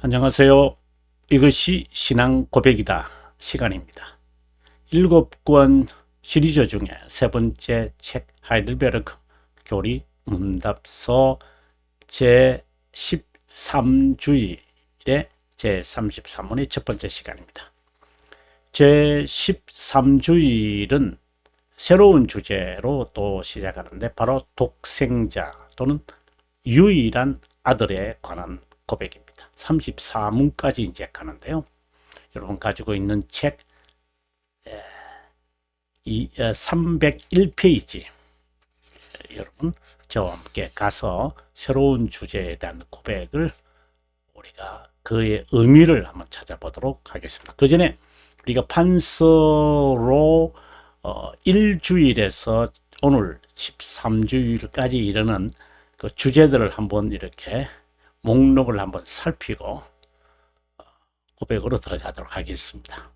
안녕하세요. 이것이 신앙 고백이다 시간입니다. 7권 시리즈 중에 세 번째 책 하이델베르크 교리 문답서 제13주일의 제33원의 첫 번째 시간입니다. 제13주일은 새로운 주제로 또 시작하는데 바로 독생자 또는 유일한 아들에 관한 고백입니다. 34문까지 이제 가는데요. 여러분 가지고 있는 책 301페이지 여러분 저와 함께 가서 새로운 주제에 대한 고백을 우리가 그의 의미를 한번 찾아보도록 하겠습니다. 그 전에 우리가 판서로 1주일에서 오늘 13주일까지 이르는 그 주제들을 한번 이렇게 목록을 한번 살피고 고백으로 들어가도록 하겠습니다.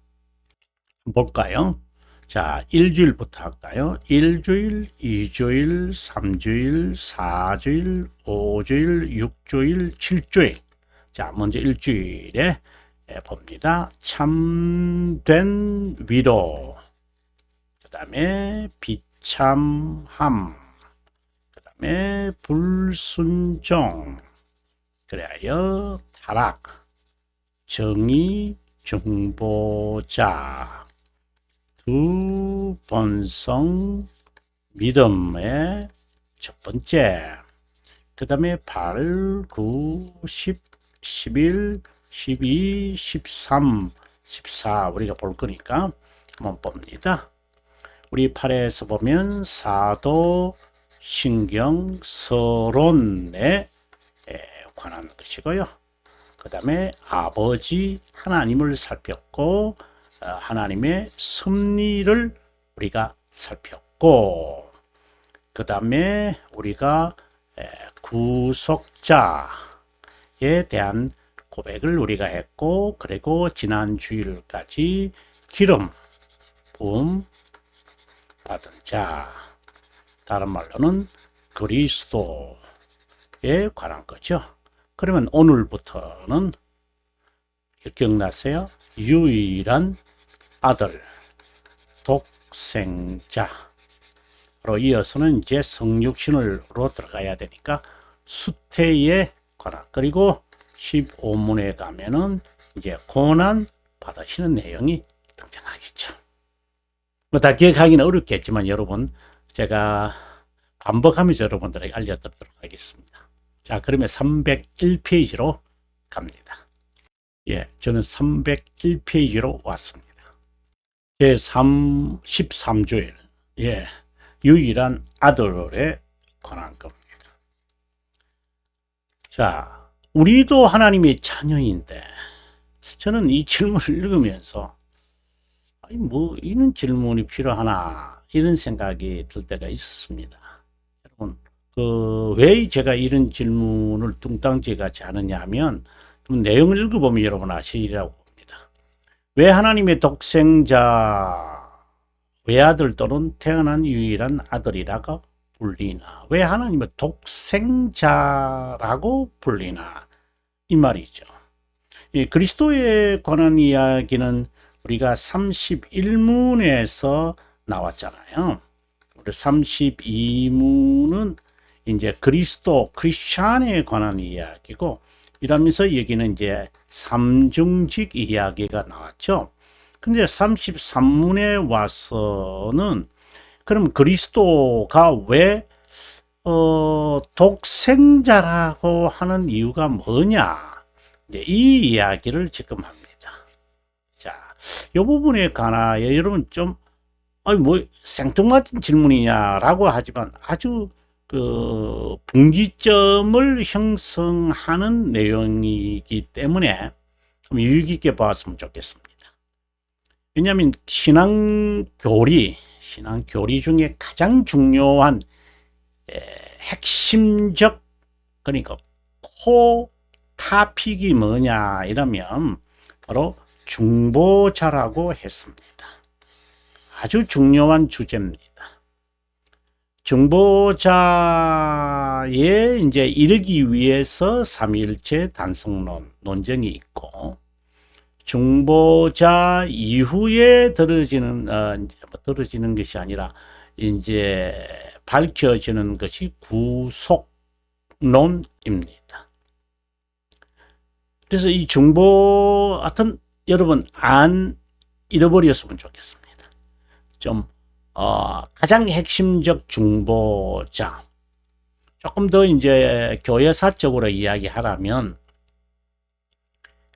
볼까요? 자, 1주일부터 할까요? 1주일, 2주일, 3주일, 4주일, 5주일, 6주일, 7주일. 자, 먼저 1주일에 봅니다. 참된 위로, 그 다음에 비참함, 그 다음에 불순종, 그래야 타락, 정의, 정보자, 두 본성, 믿음의 첫 번째, 그 다음에 8, 9, 10, 11, 12, 13, 14 우리가 볼 거니까 한번 봅니다. 우리 8에서 보면 사도, 신경, 서론에 관한 것이고요. 그 다음에 아버지 하나님을 살폈고 하나님의 섭리를 우리가 살폈고 그 다음에 우리가 구속자에 대한 고백을 우리가 했고 그리고 지난 주일까지 기름 부음 받은 자 다른 말로는 그리스도에 관한 거죠. 그러면 오늘부터는 기억나세요? 유일한 아들, 독생자로 이어서는 이제 성육신으로 들어가야 되니까 수태에 관한 그리고 15문에 가면은 이제 고난 받으시는 내용이 등장하겠죠. 뭐 다 기억하기는 어렵겠지만 여러분 제가 반복하면서 여러분들에게 알려드리도록 하겠습니다. 자, 그러면 301페이지로 갑니다. 예, 저는 301페이지로 왔습니다. 제 13주일, 예, 유일한 아들에 관한 겁니다. 자, 우리도 하나님의 자녀인데, 저는 이 질문을 읽으면서, 아니, 뭐, 이런 질문이 필요하나, 이런 생각이 들 때가 있었습니다. 여러분, 왜 제가 이런 질문을 뚱땅지 같이 하느냐 하면 내용을 읽어보면 여러분 아시리라고 봅니다. 왜 하나님의 독생자 외아들 또는 태어난 유일한 아들이라고 불리나? 왜 하나님의 독생자라고 불리나? 이 말이죠. 이 그리스도에 관한 이야기는 우리가 31문에서 나왔잖아요. 우리 32문은 이제 그리스도, 크리스찬에 관한 이야기고 이러면서 여기는 이제 삼중직 이야기가 나왔죠. 근데 33문에 와서는 그럼 그리스도가 왜 독생자라고 하는 이유가 뭐냐? 이제 이 이야기를 지금 합니다. 자, 이 부분에 관하여 여러분 좀 아니 뭐 생뚱맞은 질문이냐라고 하지만 아주 그 분기점을 형성하는 내용이기 때문에 좀 유익 있게 보았으면 좋겠습니다. 왜냐하면 신앙교리 중에 가장 중요한 핵심적 그러니까 코 타픽이 뭐냐 이러면 바로 중보자라고 했습니다. 아주 중요한 주제입니다. 중보자에 이제 이르기 위해서 삼위일체 단성론 논쟁이 있고, 중보자 이후에 들어지는 이제 뭐 들어지는 것이 아니라 이제 밝혀지는 것이 구속론입니다. 그래서 이 중보 하여튼 여러분 안 잃어버렸으면 좋겠습니다. 좀 가장 핵심적 중보자, 조금 더 이제 교회사적으로 이야기하라면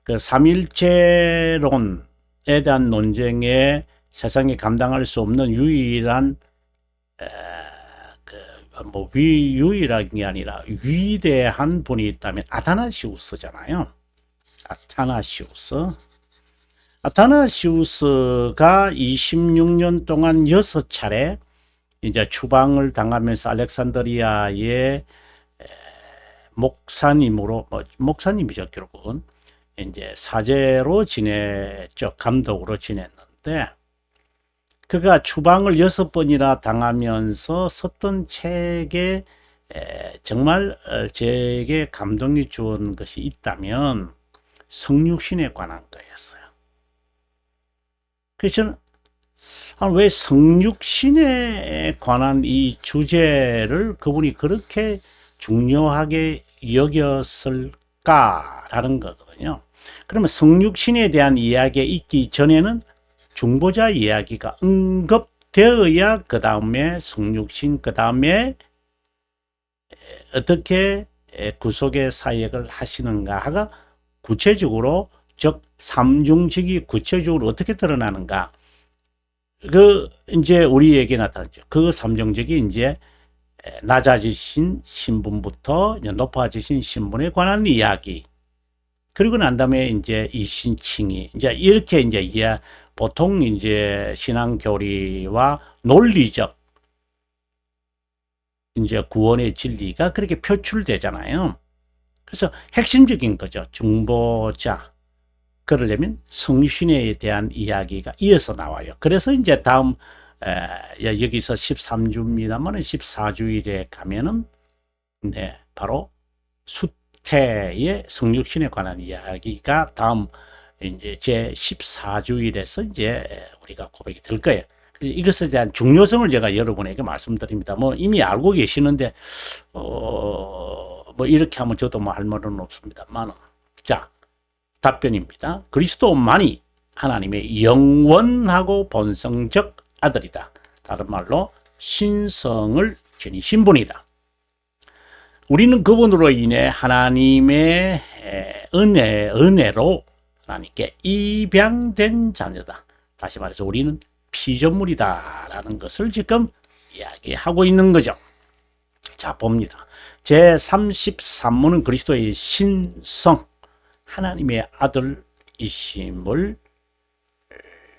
그 삼일체론에 대한 논쟁에 세상에 감당할 수 없는 유일한 유일한 게 아니라 위대한 분이 있다면 아타나시우스잖아요. 아타나시우스가 26년 동안 6차례 이제 추방을 당하면서 알렉산드리아의 목사님으로, 목사님이죠, 결국은. 이제 사제로 지냈죠. 감독으로 지냈는데, 그가 추방을 6번이나 당하면서 썼던 책에 정말 제게 감동이 주은 것이 있다면 성육신에 관한 거였어요. 그래서 저는 왜 성육신에 관한 이 주제를 그분이 그렇게 중요하게 여겼을까라는 거거든요. 그러면 성육신에 대한 이야기가 있기 전에는 중보자 이야기가 언급되어야 그 다음에 성육신, 그 다음에 어떻게 구속의 사역을 하시는가가 구체적으로, 즉 삼중직이 구체적으로 어떻게 드러나는가, 그 이제 우리에게 나타나죠. 그 삼중직이 이제 낮아지신 신분부터 높아지신 신분에 관한 이야기, 그리고 난 다음에 이제 이신칭의, 이제 이렇게 이제 보통 이제 신앙 교리와 논리적 이제 구원의 진리가 그렇게 표출되잖아요. 그래서 핵심적인 거죠. 중보자. 그러려면 성신에 대한 이야기가 이어서 나와요. 그래서 이제 다음 여기서 13주입니다만 14주일에 가면은 바로 수태의 성육신에 관한 이야기가 다음 이제 제 14주일에서 이제 우리가 고백이 될 거예요. 이것에 대한 중요성을 제가 여러분에게 말씀드립니다. 뭐 이미 알고 계시는데 뭐 이렇게 하면 저도 뭐 할 말은 없습니다만, 자, 답변입니다. 그리스도만이 하나님의 영원하고 본성적 아들이다. 다른 말로 신성을 지니신 분이다. 우리는 그분으로 인해 하나님의 은혜로 하나님께 입양된 자녀다. 다시 말해서 우리는 피조물이다라는 것을 지금 이야기하고 있는 거죠. 자, 봅니다. 제33문은 그리스도의 신성, 하나님의 아들이심을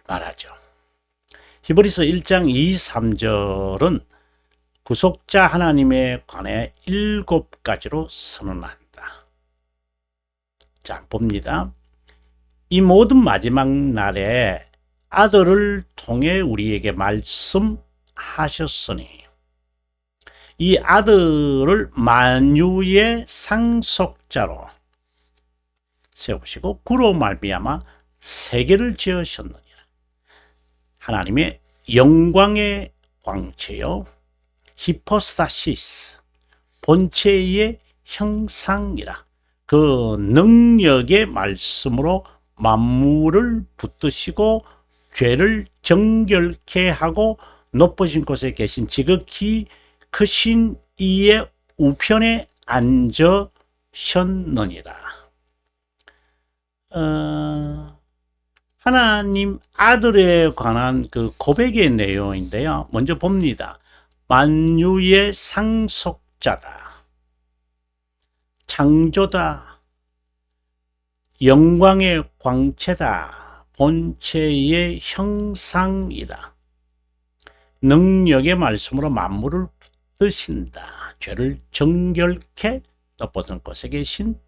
말하죠. 히브리서 1장 2, 3절은 구속자 하나님에 관해 7가지로 선언한다. 자, 봅니다. 이 모든 마지막 날에 아들을 통해 우리에게 말씀하셨으니 이 아들을 만유의 상속자로 세우시고 그로 말미암아 세계를 지으셨느니라. 하나님의 영광의 광채요 히포스타시스, 본체의 형상이라. 그 능력의 말씀으로 만물을 붙드시고 죄를 정결케 하고 높으신 곳에 계신 지극히 크신 이의 우편에 앉으셨느니라. 하나님 아들에 관한 그 고백의 내용인데요. 먼저 봅니다. 만유의 상속자다. 창조다. 영광의 광채다. 본체의 형상이다. 능력의 말씀으로 만물을 붙드신다. 죄를 정결케 높은 곳에 계신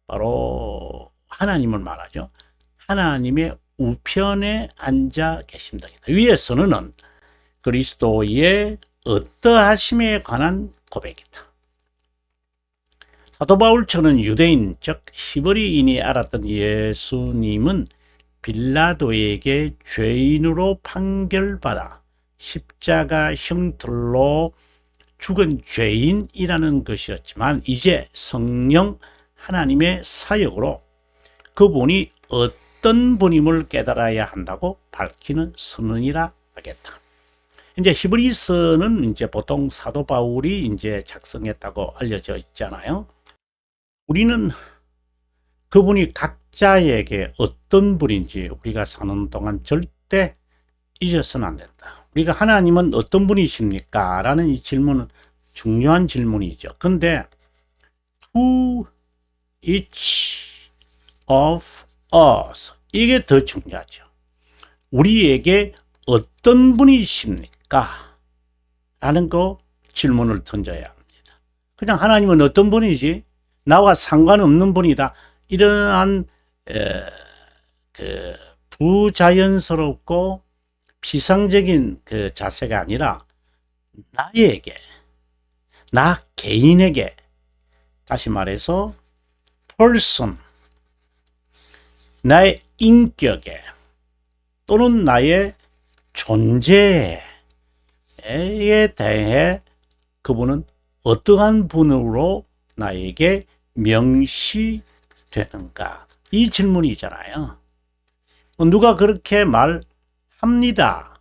바로 하나님을 말하죠. 하나님의 우편에 앉아 계신다. 위에서는 그리스도의 어떠하심에 관한 고백이다. 사도 바울처럼 유대인, 즉 히브리인이 알았던 예수님은 빌라도에게 죄인으로 판결받아 십자가 형틀로 죽은 죄인이라는 것이었지만, 이제 성령 하나님의 사역으로 그분이 어떤 분임을 깨달아야 한다고 밝히는 선언이라 하겠다. 이제 히브리서는 이제 보통 사도 바울이 이제 작성했다고 알려져 있잖아요. 우리는 그분이 각자에게 어떤 분인지 우리가 사는 동안 절대 잊어서는 안 된다. 우리가 하나님은 어떤 분이십니까? 라는 이 질문은 중요한 질문이죠. 근데 to each of us, 이게 더 중요하죠. 우리에게 어떤 분이십니까? 라는 거 질문을 던져야 합니다. 그냥 하나님은 어떤 분이지? 나와 상관없는 분이다. 이러한 그 부자연스럽고 피상적인 그 자세가 아니라 나에게, 나 개인에게, 다시 말해서 person, 나의 인격에 또는 나의 존재에 대해 그분은 어떠한 분으로 나에게 명시되는가? 이 질문이잖아요. 누가 그렇게 말합니다가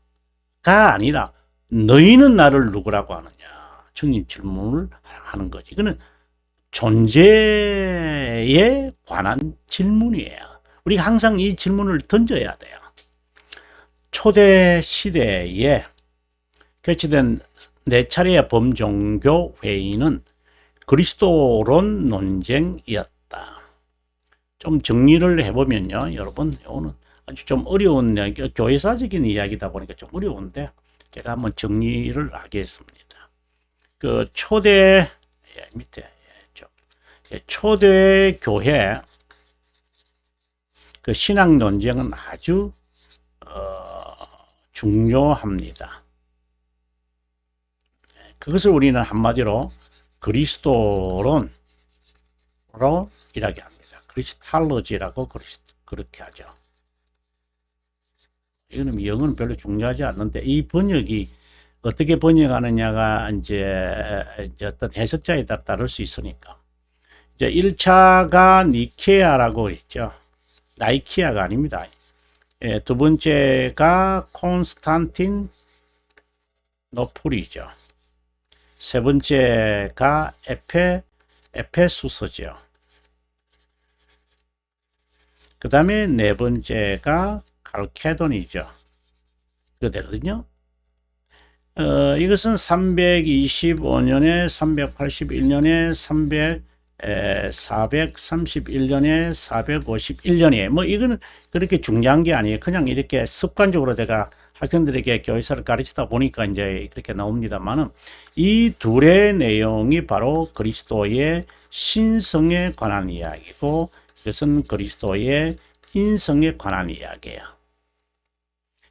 아니라 너희는 나를 누구라고 하느냐? 주님 질문을 하는 거지. 이거는 존재에 관한 질문이에요. 우리가 항상 이 질문을 던져야 돼요. 초대 시대에 개최된 4차례의 범종교 회의는 그리스도론 논쟁이었다. 좀 정리를 해보면요, 여러분, 이거는 아주 좀 어려운 교회사적인 이야기다 보니까 좀 어려운데 제가 한번 정리를 하겠습니다. 그 초대 밑에 초대 교회 그 신앙 논쟁은 아주 중요합니다. 그것을 우리는 한마디로 그리스도론으로 이야기합니다. 크리스탈로지라고 그렇게 하죠. 이거는 영어는 별로 중요하지 않는데 이 번역이 어떻게 번역하느냐가 이제 어떤 해석자에 따라 다를 수 있으니까. 이제 1차가 니케아라고 했죠. 나이키아가 아닙니다. 예, 두 번째가 콘스탄틴 노플이죠. 세 번째가 에페수스죠. 그 다음에 네 번째가 칼케돈이죠. 그거거든요. 이것은 325년에 381년에 431년에 451년에 뭐 이거는 그렇게 중요한 게 아니에요. 그냥 이렇게 습관적으로 제가 학생들에게 교회사를 가르치다 보니까 이제 그렇게 나옵니다만은 이 둘의 내용이 바로 그리스도의 신성에 관한 이야기고 이것은 그리스도의 인성에 관한 이야기예요.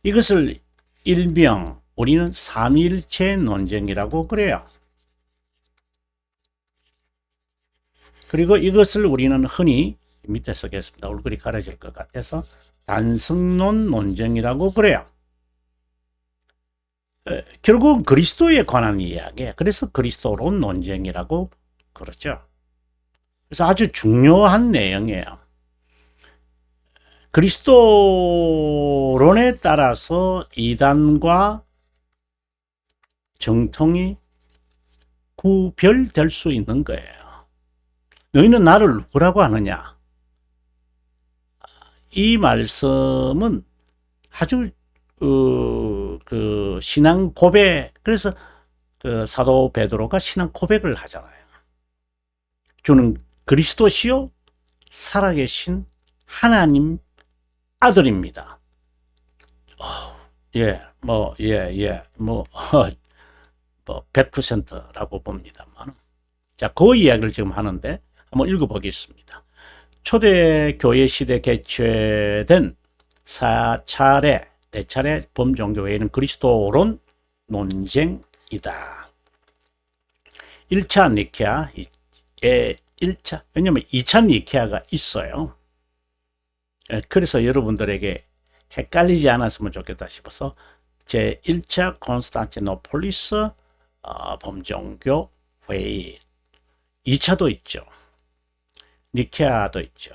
이것을 일명 우리는 삼일체 논쟁이라고 그래요. 그리고 이것을 우리는 흔히 밑에 쓰겠습니다. 얼굴이 가려질 것 같아서 단성론 논쟁이라고 그래요. 결국 그리스도에 관한 이야기예요. 그래서 그리스도론 논쟁이라고 그러죠. 그래서 아주 중요한 내용이에요. 그리스도론에 따라서 이단과 정통이 구별될 수 있는 거예요. 너희는 나를 누구라고 하느냐? 이 말씀은 아주 그 신앙 고백, 그래서 그 사도 베드로가 신앙 고백을 하잖아요. 주는 그리스도시요 살아계신 하나님 아들입니다. 뭐 100%라고 봅니다만. 자, 그 이야기를 지금 하는데 한번 읽어보겠습니다. 초대교회 시대 개최된 4차례, 4차례 범종교회는 그리스도론 논쟁이었다. 니케아이다. 1차 니케아의 1차, 왜냐면 2차 니케아가 있어요. 그래서 여러분들에게 헷갈리지 않았으면 좋겠다 싶어서 제 1차 콘스탄티노폴리스 범종교 회의 2차도 있죠. 니케아도 있죠.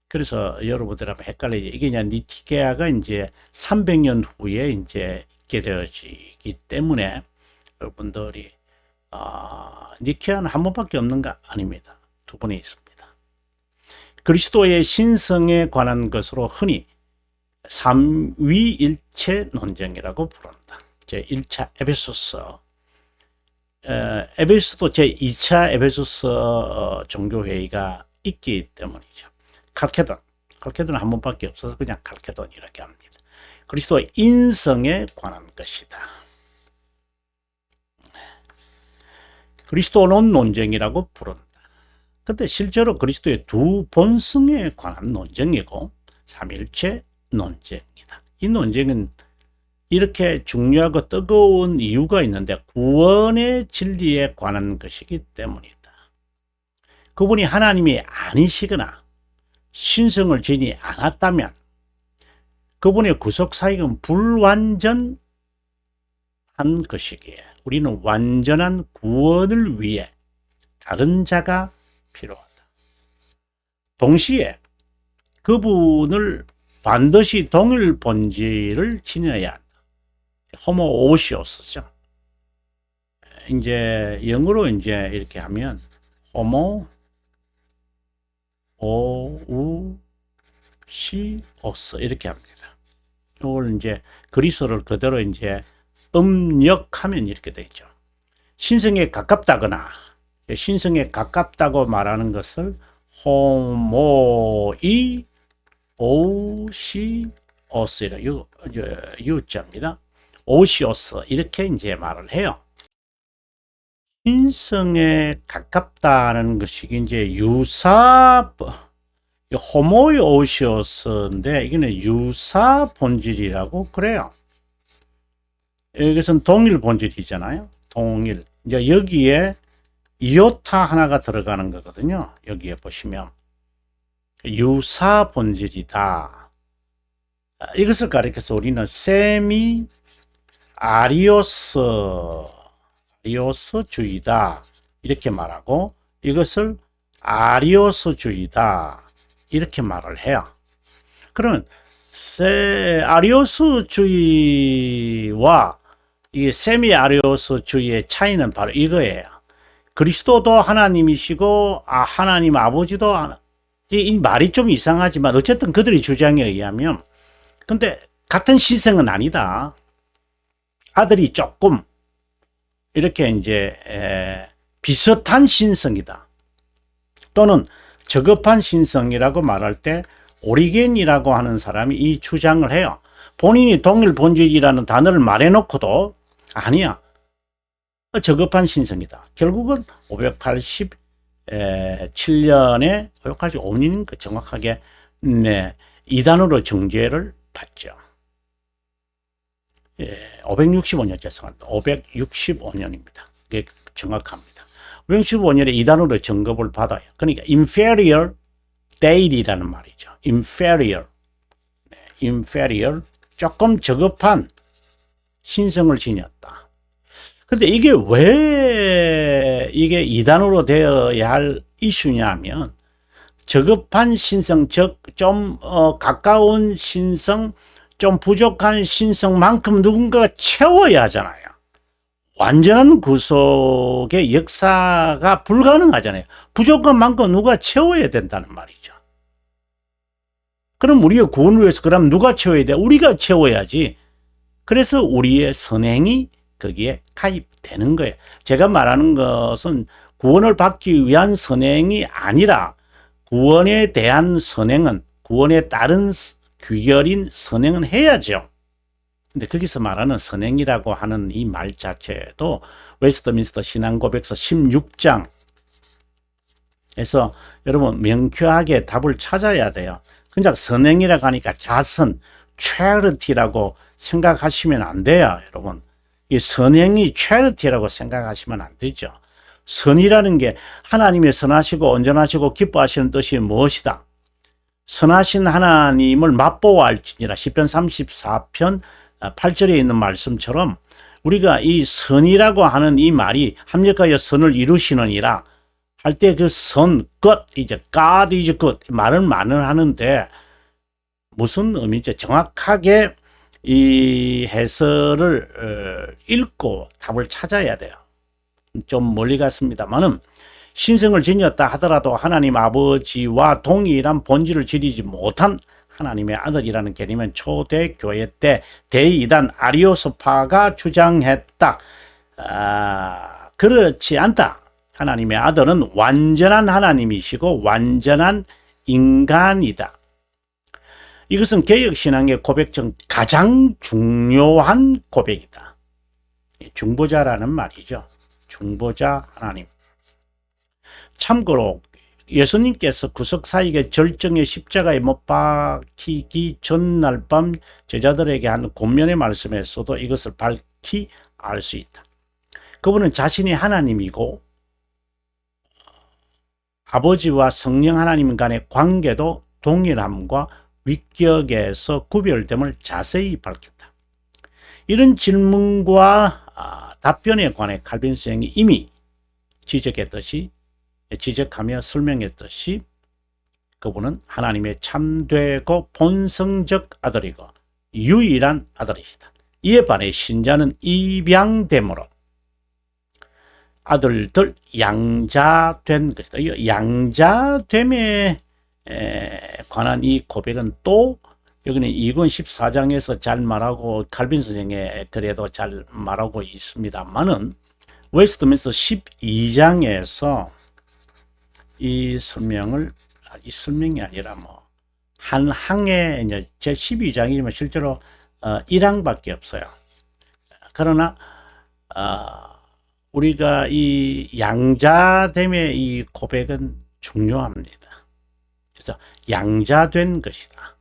그래서 여러분들 한번 헷갈리지. 이게 그냥 니케아가 이제 300년 후에 이제 있게 되어지기 때문에 여러분들이 니케아는 한 번밖에 없는 거 아닙니다. 두 번이 있습니다. 그리스도의 신성에 관한 것으로 흔히 삼위일체 논쟁이라고 부른다. 제1차 에베소서, 에베소도 제2차 에베소서 종교회의가 있기 때문이죠. 칼케돈은 한 번밖에 없어서 그냥 칼케돈 이렇게 합니다. 그리스도의 인성에 관한 것이다. 그리스도론 논쟁이라고 부른다. 근데 실제로 그리스도의 두 본성에 관한 논쟁이고 삼일체 논쟁이다. 이 논쟁은 이렇게 중요하고 뜨거운 이유가 있는데 구원의 진리에 관한 것이기 때문이다. 그분이 하나님이 아니시거나 신성을 지니 않았다면 그분의 구속 사역은 불완전한 것이기에 우리는 완전한 구원을 위해 다른 자가 필요하다. 동시에 그분을 반드시 동일 본질을 지녀야 한다. 호모오시오스죠. 이제 영어로 이제 이렇게 하면 호모오시오스 이렇게 합니다. 이걸 이제 그리스어를 그대로 이제 음력하면 이렇게 되죠. 신성에 가깝다거나 신성에 가깝다고 말하는 것을 호모이 오시오스라 유자입니다. 오시오스 이렇게 이제 말을 해요. 신성에 가깝다는 것이 이제 유사 호모이 오시오스인데 이거는 유사 본질이라고 그래요. 여기서는 동일 본질이잖아요. 동일. 이제 여기에 이오타 하나가 들어가는 거거든요. 여기에 보시면 유사 본질이다. 이것을 가리켜서 우리는 세미 아리오스주의다 이렇게 말하고 이것을 아리오스주의다 이렇게 말을 해요. 그러면 아리오스주의와 이 세미 아리오스주의의 차이는 바로 이거예요. 그리스도도 하나님이시고 하나님 아버지도 이 말이 좀 이상하지만 어쨌든 그들의 주장에 의하면 근데 같은 신성은 아니다. 아들이 조금 이렇게 이제 비슷한 신성이다. 또는 저급한 신성이라고 말할 때 오리겐이라고 하는 사람이 이 주장을 해요. 본인이 동일 본질이라는 단어를 말해놓고도 아니야. 저급한 신성이다. 결국은 587년에 585년 정확하게 이단으로 정죄를 받죠. 565년 죄송합니다. 565년입니다. 그게 정확합니다. 565년에 이단으로 정급을 받아요. 그러니까 inferior date이라는 말이죠. inferior, inferior 조금 저급한 신성을 지녔다. 근데 이게 왜 이게 이단으로 되어야 할 이슈냐면 저급한 신성, 즉 좀 가까운 신성, 좀 부족한 신성만큼 누군가가 채워야 하잖아요. 완전한 구속의 역사가 불가능하잖아요. 부족한 만큼 누가 채워야 된다는 말이죠. 그럼 우리가 구원을 위해서 그럼 누가 채워야 돼? 우리가 채워야지. 그래서 우리의 선행이 거기에 가입되는 거예요. 제가 말하는 것은 구원을 받기 위한 선행이 아니라 구원에 대한 선행은 구원에 따른 귀결인 선행은 해야죠. 근데 거기서 말하는 선행이라고 하는 이 말 자체도 웨스트민스터 신앙고백서 16장에서 여러분 명쾌하게 답을 찾아야 돼요. 그냥 선행이라고 하니까 자선, charity라고 생각하시면 안 돼요, 여러분. 이 선행이 체리티라고 생각하시면 안 되죠. 선이라는 게 하나님의 선하시고 온전하시고 기뻐하시는 뜻이 무엇이다? 선하신 하나님을 맛보아할지니라. 시편 34편 8절에 있는 말씀처럼 우리가 이 선이라고 하는 이 말이 합력하여 선을 이루시느니라 할 때 그 선, God, 이제 God is good 말은 하는데 무슨 의미인지 정확하게 이 해설을 읽고 답을 찾아야 돼요. 좀 멀리 갔습니다만은 신성을 지녔다 하더라도 하나님 아버지와 동일한 본질을 지니지 못한 하나님의 아들이라는 개념은 초대교회 때 대이단 아리오스파가 주장했다. 그렇지 않다. 하나님의 아들은 완전한 하나님이시고 완전한 인간이다. 이것은 개혁신앙의 고백 중 가장 중요한 고백이다. 중보자라는 말이죠. 중보자 하나님. 참고로 예수님께서 구속사역의 절정의 십자가에 못 박히기 전날 밤 제자들에게 한 권면의 말씀에서도 이것을 밝히 알 수 있다. 그분은 자신이 하나님이고 아버지와 성령 하나님 간의 관계도 동일함과 위격에서 구별됨을 자세히 밝혔다. 이런 질문과 답변에 관해 칼빈 선생이 이미 지적하며 설명했듯이 그분은 하나님의 참되고 본성적 아들이고 유일한 아들이시다. 이에 반해 신자는 입양됨으로 아들들 양자된 것이다. 이 양자됨에 관한 이 고백은 또 여기는 2권 14장에서 잘 말하고 칼빈 선생의 글에도 잘 말하고 있습니다만은 웨스트민스터 12장에서 이 설명이 아니라 한 항에 이제 제 12장이지만 실제로 1항밖에 없어요. 그러나 우리가 이 양자됨의 이 고백은 중요합니다. 그래서 양자된 것이다.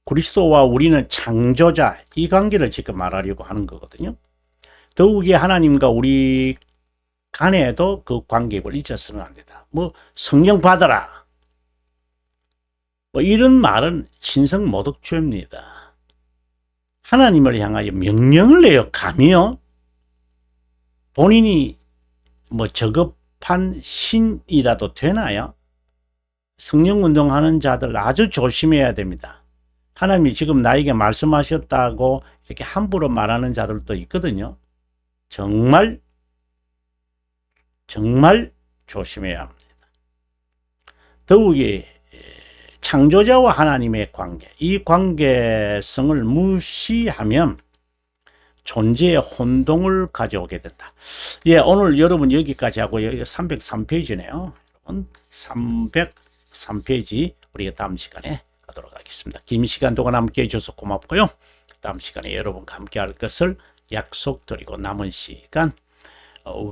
그리스도와 우리는 창조자, 이 관계를 지금 말하려고 하는 거거든요. 더욱이 하나님과 우리 간에도 그 관계를 잊어서는 안 된다. 성령 받아라. 이런 말은 신성모독죄입니다. 하나님을 향하여 명령을 내어 가며 본인이 저급한 신이라도 되나요? 성령 운동하는 자들 아주 조심해야 됩니다. 하나님이 지금 나에게 말씀하셨다고 이렇게 함부로 말하는 자들도 있거든요. 정말 조심해야 합니다. 더욱이 창조자와 하나님의 관계, 이 관계성을 무시하면 존재의 혼동을 가져오게 된다. 오늘 여러분 여기까지 하고 여기 303페이지네요. 여러분 303페이지 우리가 다음 시간에 가도록 하겠습니다. 긴 시간 동안 함께 해주셔서 고맙고요. 다음 시간에 여러분과 함께 할 것을 약속드리고 남은 시간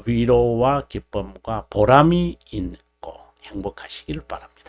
위로와 기쁨과 보람이 있고 행복하시길 바랍니다.